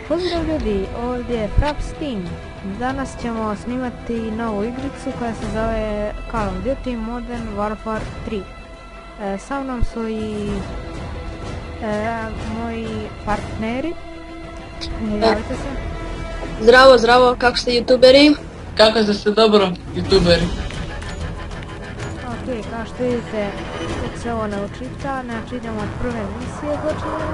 Pozdrav ljudi, ovdje je Fraps Team. Danas ćemo snimati novu igricu koja se zove Call of Duty Modern Warfare 3. Sa mnom su i moji partneri. Javite se. Zdravo, zdravo, kako ste youtuberi? Kako ste se dobro, youtuberi? Ok, kao što vidite, tek se ovo ne učita, znači idemo od prve misije počinjemo.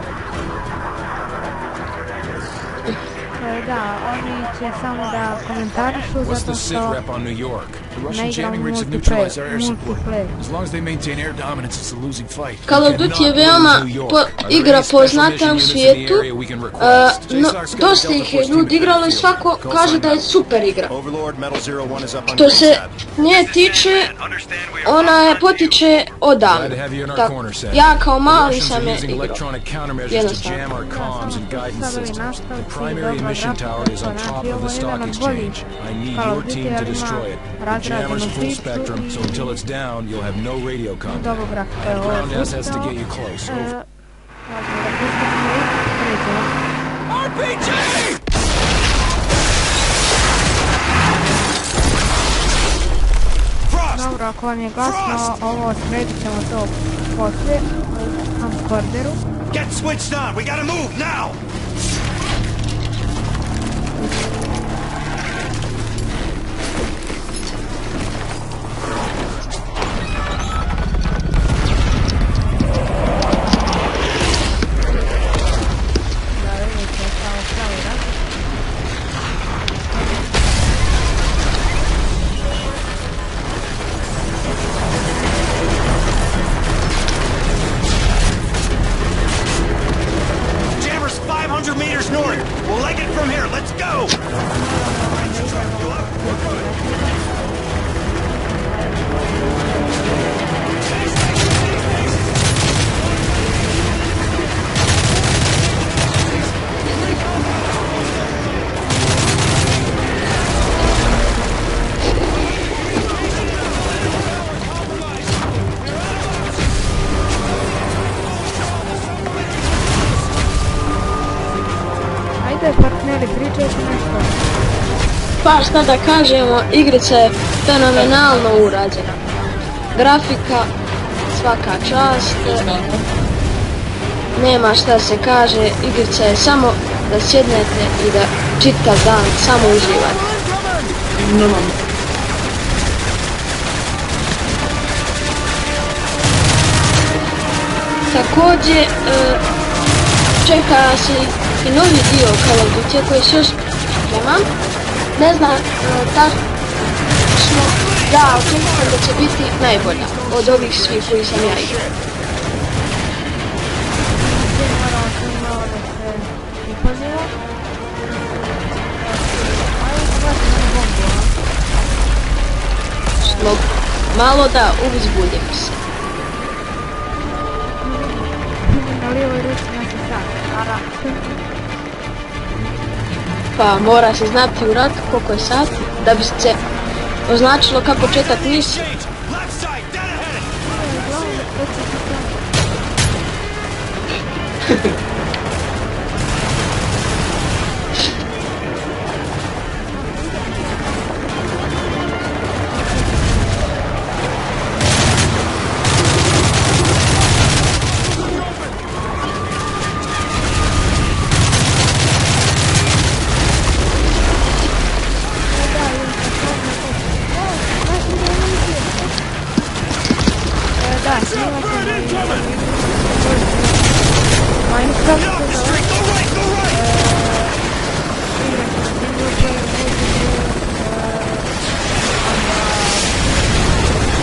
Da, oni će samo da komentarišu zato što ne igramo multiplayer. Call of Duty je veoma igra poznata u svijetu, no, dosta ih je ljudi igralo i svako kaže da je super igra. Što se nje tiče, ona je potiče odavno. Ja kao mali sam je igrao. Jednostavno. Mission tower is on top of the stock exchange. I need your team to destroy it. The jammer's full spectrum, so until it's down, you'll have no radio contact. Ground S has to get you close. RPG! Dobro, ako vam je glasno, ovo sredit ćemo to poslije u camcorderu. Get switched on! We gotta move now! Jammer's 500 meters north. We'll leg it from here. Let's go! Ajde partneri, pričajte nešto. Pa šta da kažemo, igrica je fenomenalno urađena. Grafika, svaka čast, nema šta se kaže, igrica je samo da sjednete i da čitav dan samo uživate. Također, čeka se i novi dio Call of Duty koji se još sprema. Ne znam, tačno da očekujem da će biti najbolja od ovih svih koji sam ja igrao. Malo da uzbudim se. Na lijevoj ruci znači sat. Pa mora se znati u ratu koliko je sati da bi se označilo kao početak misije. Da, snimate Minecraft, igraćemo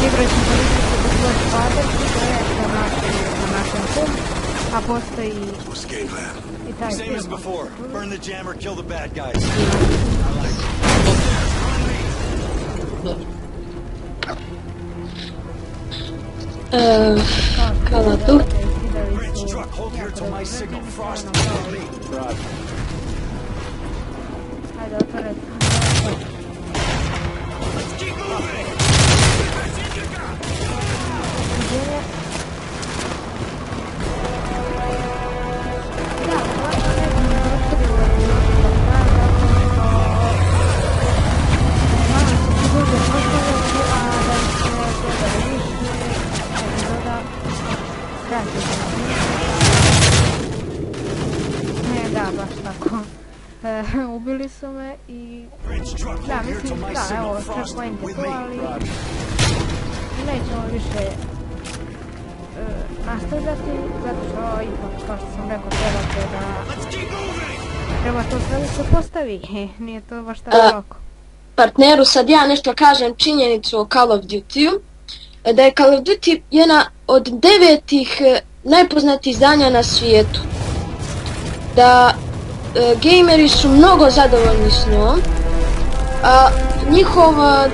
igricu Blood Father, to je na našem filmu, a postoji i taj film. Burn the jammer, kill the bad guys. Call of Duty. Bridge truck, hold here till my signal. Frost, Hajde, otvorite. let's keep moving! Da, Da, baš tako. Ubili su me i... Da, mislim, da, evo, checkpoint je to, ali... Nećemo više nastavljati, zato što ipak, kao što sam rekao, treba to sve da se postavi, nije to baš tako lako. Partneru, sad ja nešto kažem činjenicu o Call of Duty-u, da je Call of Duty jedna od 9 najpoznatijih izdanja na svijetu. Da gameri su mnogo zadovoljni s njom, a njihovo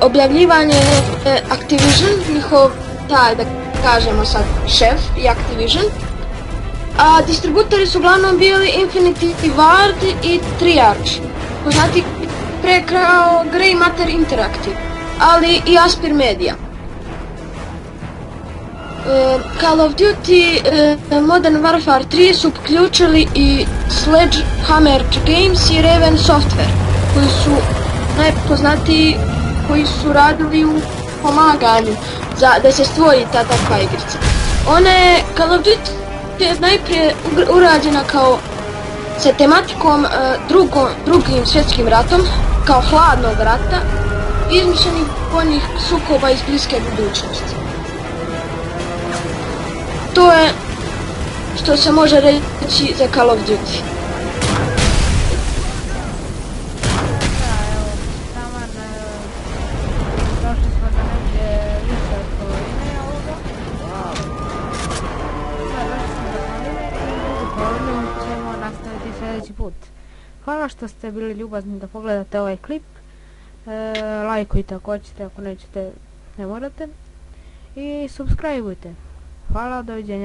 objavljivanje Activision, njihov taj, da kažemo sad, šef i Activision, a distributori su uglavnom bili Infinity Ward i Triarch, poznati pre kao Grey Matter Interactive, ali i Aspyr Media. Call of Duty Modern Warfare 3 su uključili i Sledgehammer Games i Raven Software, koji su najpoznatiji, koji su radili u pomaganju da se stvori ta takva igrica. Call of Duty je najprije urađena kao sa tematikom drugim svjetskim ratom, kao hladnog rata, izmišljenih vojnih sukoba iz bliske budućnosti. To je što se može reći za Call of Duty. Došli smo do negdje više od polovine ovoga. Došli smo do polovine i drugu polovinu ćemo nastaviti sljedeći put. Hvala što ste bili ljubazni da pogledate ovaj klip. Lajkujte ako hoćete, ako nećete ne morate. I subscribeujte. Hvala, doviđenja.